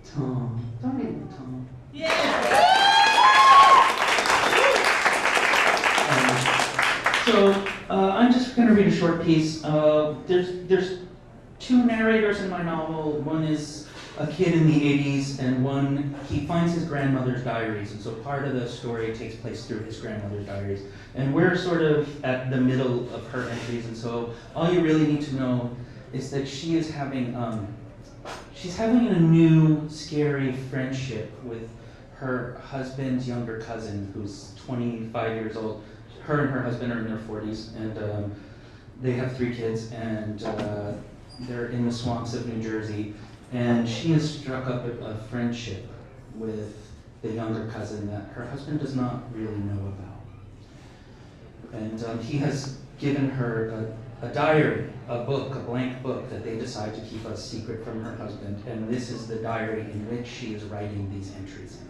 Tom. Don't read it, Tom. I'm just going to read a short piece. There's two narrators in my novel. One is a kid in the 80s, and one, he finds his grandmother's diaries, and so part of the story takes place through his grandmother's diaries. And we're sort of at the middle of her entries, and so all you really need to know is that she is having, she's having a new, scary friendship with her husband's younger cousin, who's 25 years old. Her and her husband are in their 40s, and they have 3 kids, and they're in the swamps of New Jersey. And she has struck up a friendship with the younger cousin that her husband does not really know about. And he has given her a diary, a book, a blank book that they decide to keep a secret from her husband. And this is the diary in which she is writing these entries in.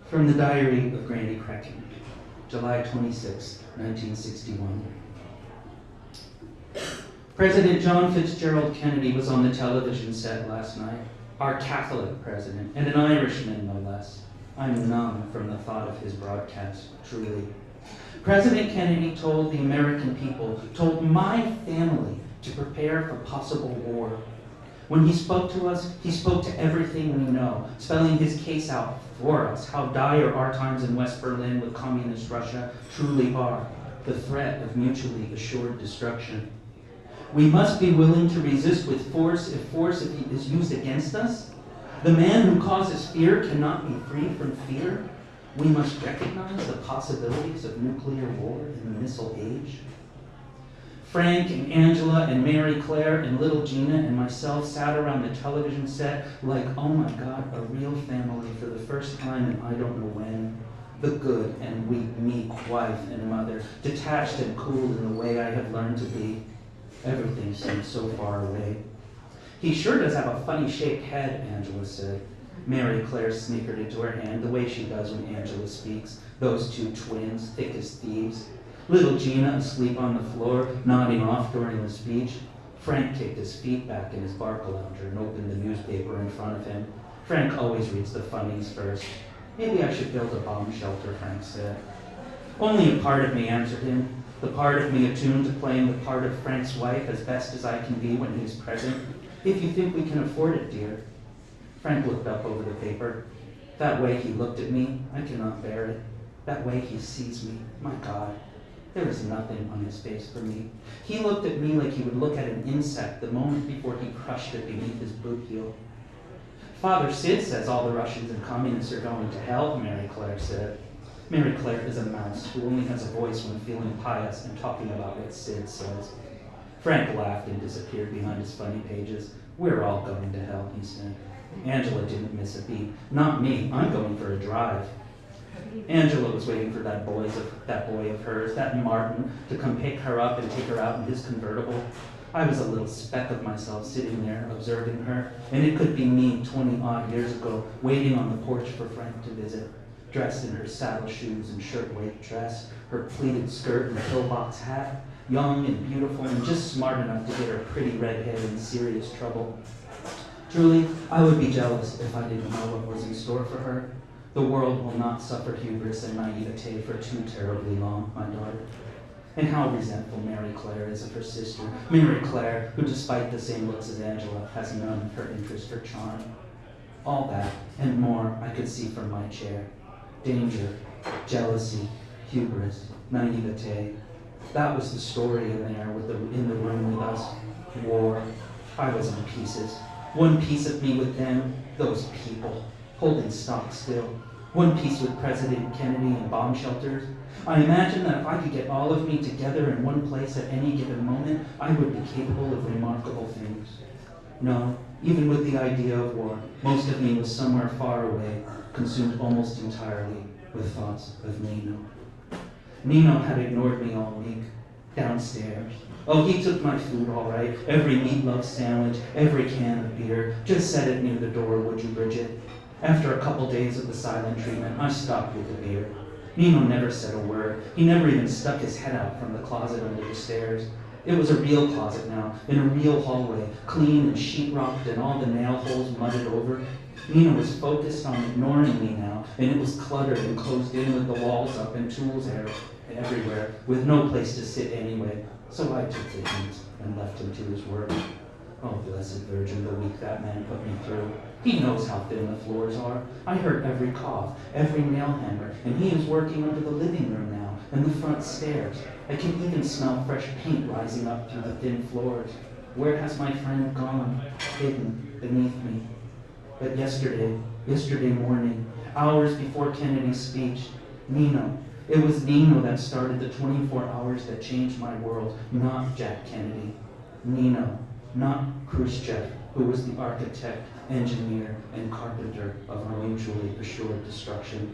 From the Diary of Granny Cracken, July 26, 1961. President John Fitzgerald Kennedy was on the television set last night, our Catholic president, and an Irishman no less. I'm numb from the thought of his broadcast, truly. President Kennedy told the American people, told my family, to prepare for possible war. When he spoke to us, he spoke to everything we know, spelling his case out for us, how dire our times in West Berlin with communist Russia truly are, the threat of mutually assured destruction. We must be willing to resist with force if is used against us. The man who causes fear cannot be free from fear. We must recognize the possibilities of nuclear war in the missile age. Frank and Angela and Mary Claire and little Gina and myself sat around the television set like, oh my God, a real family for the first time in I don't know when. The good and weak, meek wife and mother, detached and cool in the way I have learned to be. Everything seems so far away. He sure does have a funny shaped head, Angela said. Mary Claire snickered into her hand the way she does when Angela speaks. Those two twins, thick as thieves. Little Gina asleep on the floor, nodding off during the speech. Frank kicked his feet back in his Barcalounger and opened the newspaper in front of him. Frank always reads the funnies first. Maybe I should build a bomb shelter, Frank said. Only a part of me answered him. The part of me attuned to playing the part of Frank's wife as best as I can be when he's present. If you think we can afford it, dear. Frank looked up over the paper. That way he looked at me, I cannot bear it. That way he sees me, my God. There is nothing on his face for me. He looked at me like he would look at an insect the moment before he crushed it beneath his boot heel. Father Sid says all the Russians and communists are going to hell, Mary Claire said. Mary Claire is a mouse who only has a voice when feeling pious and talking about what Sid says. Frank laughed and disappeared behind his funny pages. We're all going to hell, he said. Angela didn't miss a beat. Not me, I'm going for a drive. Angela was waiting for that boy of hers, that Martin, to come pick her up and take her out in his convertible. I was a little speck of myself sitting there observing her, and it could be me 20-odd years ago, waiting on the porch for Frank to visit. Dressed in her saddle shoes and shirtwaist dress, her pleated skirt and pillbox hat, young and beautiful and just smart enough to get her pretty red head in serious trouble. Truly, I would be jealous if I didn't know what was in store for her. The world will not suffer hubris and naivete for too terribly long, my daughter. And how resentful Mary Claire is of her sister, Mary Claire, who despite the same looks as Angela, has none of her interest or charm. All that, and more, I could see from my chair. Danger, jealousy, hubris, naivete. That was the story in there in the room with us. War. I was in pieces. One piece of me with them, those people, holding stock still. One piece with President Kennedy and bomb shelters. I imagined that if I could get all of me together in one place at any given moment, I would be capable of remarkable things. No, even with the idea of war, most of me was somewhere far away, consumed almost entirely with thoughts of Nino. Nino had ignored me all week, downstairs. Oh, he took my food all right, every meatloaf sandwich, every can of beer. Just set it near the door, would you, Bridget? After a couple days of the silent treatment, I stopped with the beer. Nino never said a word. He never even stuck his head out from the closet under the stairs. It was a real closet now, in a real hallway, clean and sheetrocked and all the nail holes mudded over. Nino was focused on ignoring me now, and it was cluttered and closed in with the walls up and tools everywhere, with no place to sit anyway. So I took the hint and left him to his work. Oh, blessed Virgin, the week that man put me through. He knows how thin the floors are. I heard every cough, every nail hammer, and he is working under the living room now, and the front stairs. I can even smell fresh paint rising up through the thin floors. Where has my friend gone, hidden beneath me? But yesterday morning, hours before Kennedy's speech, Nino, it was Nino that started the 24 hours that changed my world, not Jack Kennedy. Nino, not Khrushchev, who was the architect, engineer, and carpenter of our mutually assured destruction.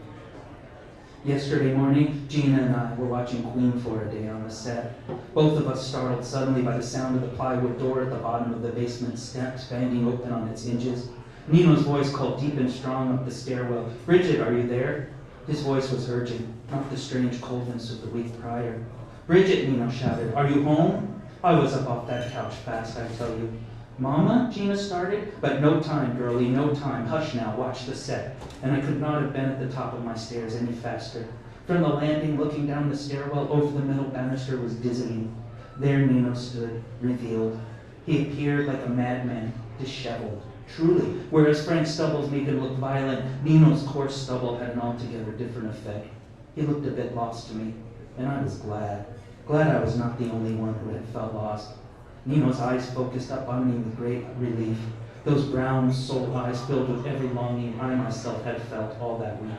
Yesterday morning, Gina and I were watching Queen for a day on the set. Both of us startled suddenly by the sound of the plywood door at the bottom of the basement steps banging open on its hinges. Nino's voice called deep and strong up the stairwell. "Bridget, are you there?" His voice was urgent, not the strange coldness of the week prior. "Bridget," Nino shouted, "are you home?" I was up off that couch fast, I tell you. "Mama?" Gina started. But no time, girlie, no time. Hush now, watch the set. And I could not have been at the top of my stairs any faster. From the landing, looking down the stairwell over the middle banister was dizzying. There Nino stood, revealed. He appeared like a madman, disheveled. Truly, whereas Frank Stubble's made him look violent, Nino's coarse stubble had an altogether different effect. He looked a bit lost to me, and I was glad. Glad I was not the only one who had felt lost. Nino's eyes focused up on me with great relief. Those brown soul eyes filled with every longing I myself had felt all that week.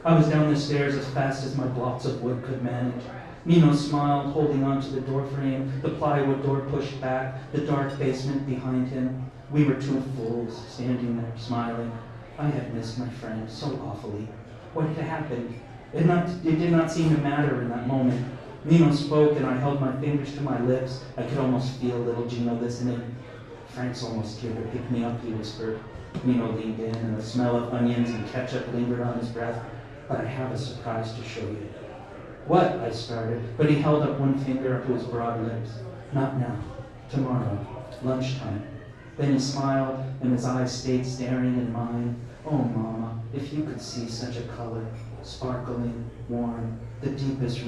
I was down the stairs as fast as my blocks of wood could manage. Nino smiled, holding on to the door frame, the plywood door pushed back, the dark basement behind him. We were two fools, standing there, smiling. I had missed my friend so awfully. What had happened? It did not seem to matter in that moment. Nino spoke, and I held my fingers to my lips. I could almost feel little Gino listening. "Frank's almost here to pick me up," he whispered. Nino leaned in, and the smell of onions and ketchup lingered on his breath. "But I have a surprise to show you." "What?" I started, but he held up one finger up to his broad lips. "Not now. Tomorrow. Lunchtime." Then he smiled, and his eyes stayed staring in mine. "Oh, Mama, if you could see such a color, sparkling, warm, the deepest,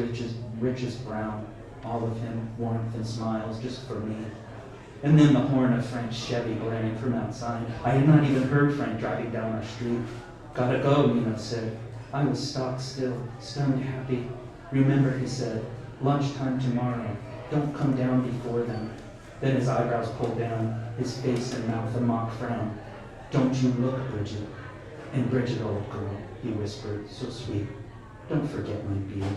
richest brown, all of him, warmth and smiles, just for me." And then the horn of Frank's Chevy blaring from outside. I had not even heard Frank driving down our street. "Gotta go," Nino said. I was stock still, stunned happy. "Remember," he said, "lunchtime tomorrow. Don't come down before then." Then his eyebrows pulled down, his face and mouth a mock frown. "Don't you look, Bridget." "And Bridget, old girl," he whispered, so sweet, "don't forget my beard."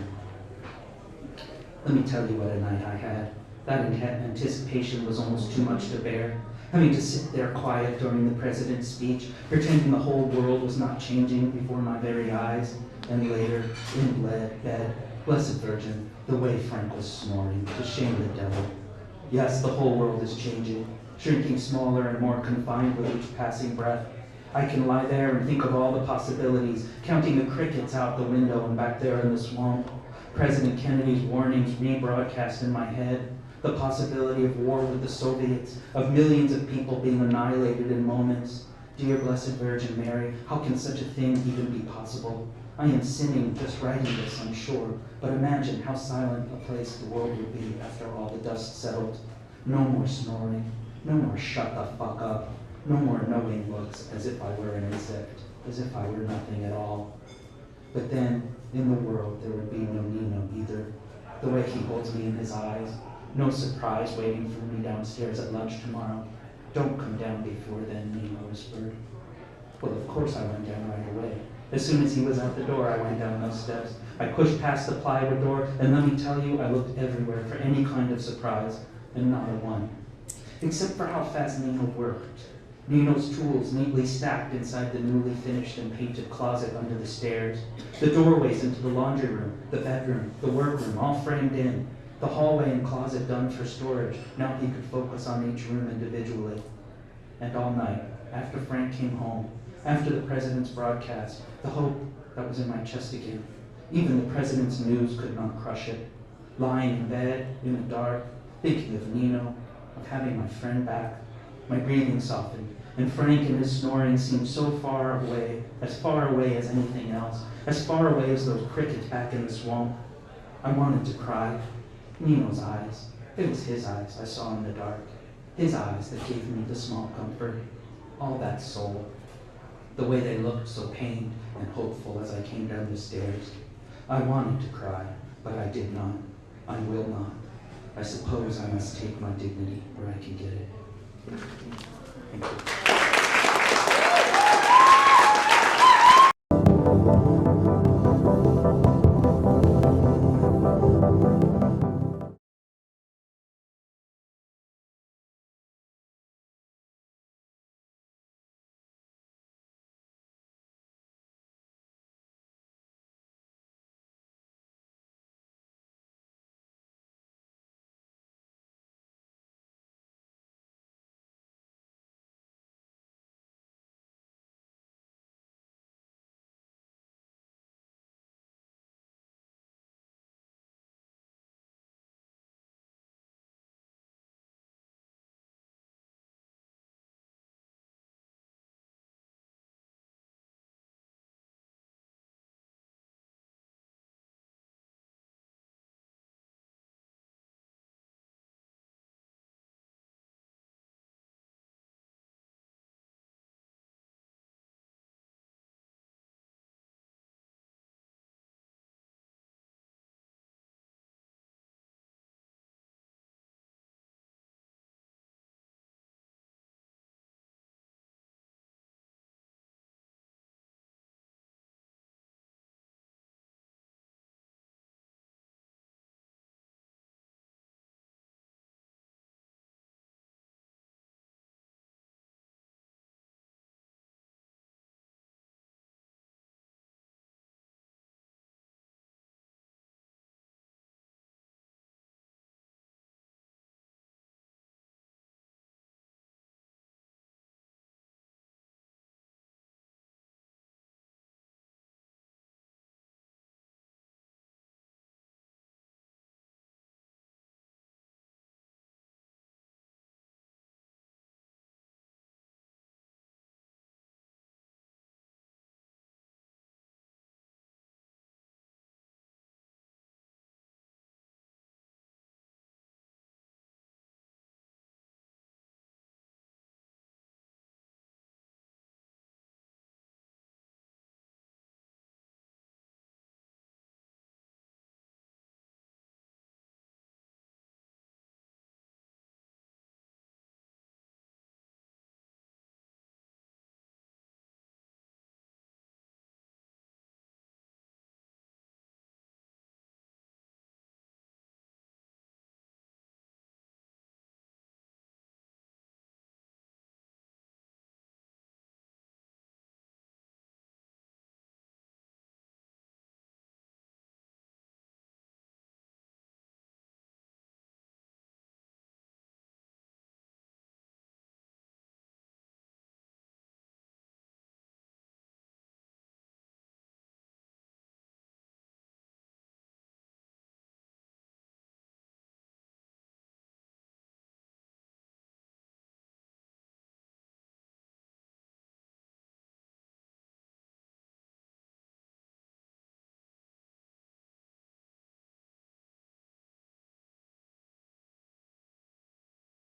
Let me tell you what a night I had. That anticipation was almost too much to bear. Having to sit there quiet during the president's speech, pretending the whole world was not changing before my very eyes, and later, in bed, Blessed Virgin, the way Frank was snoring, to shame the devil. Yes, the whole world is changing, shrinking smaller and more confined with each passing breath. I can lie there and think of all the possibilities, counting the crickets out the window and back there in the swamp. President Kennedy's warnings rebroadcast in my head. The possibility of war with the Soviets, of millions of people being annihilated in moments. Dear Blessed Virgin Mary, how can such a thing even be possible? I am sinning just writing this, I'm sure, but imagine how silent a place the world would be after all the dust settled. No more snoring, no more shut the fuck up, no more knowing looks as if I were an insect, as if I were nothing at all. But then, in the world, there would be no Nino either. The way he holds me in his eyes, no surprise waiting for me downstairs at lunch tomorrow. "Don't come down before then," Nino whispered. Well, of course I went down right away. As soon as he was out the door, I went down those steps. I pushed past the plywood door, and let me tell you, I looked everywhere for any kind of surprise, and not a one. Except for how fast Nino worked. Nino's tools neatly stacked inside the newly finished and painted closet under the stairs. The doorways into the laundry room, the bedroom, the workroom, all framed in. The hallway and closet done for storage. Now he could focus on each room individually. And all night, after Frank came home, after the president's broadcast, the hope that was in my chest again. Even the president's news could not crush it. Lying in bed, in the dark, thinking of Nino, of having my friend back, my breathing softened, and Frank and his snoring seemed so far away as anything else, as far away as those crickets back in the swamp. I wanted to cry. Nino's eyes, it was his eyes I saw in the dark, his eyes that gave me the small comfort, all that soul, the way they looked so pained and hopeful as I came down the stairs. I wanted to cry, but I did not. I will not. I suppose I must take my dignity where I can get it. Thank you.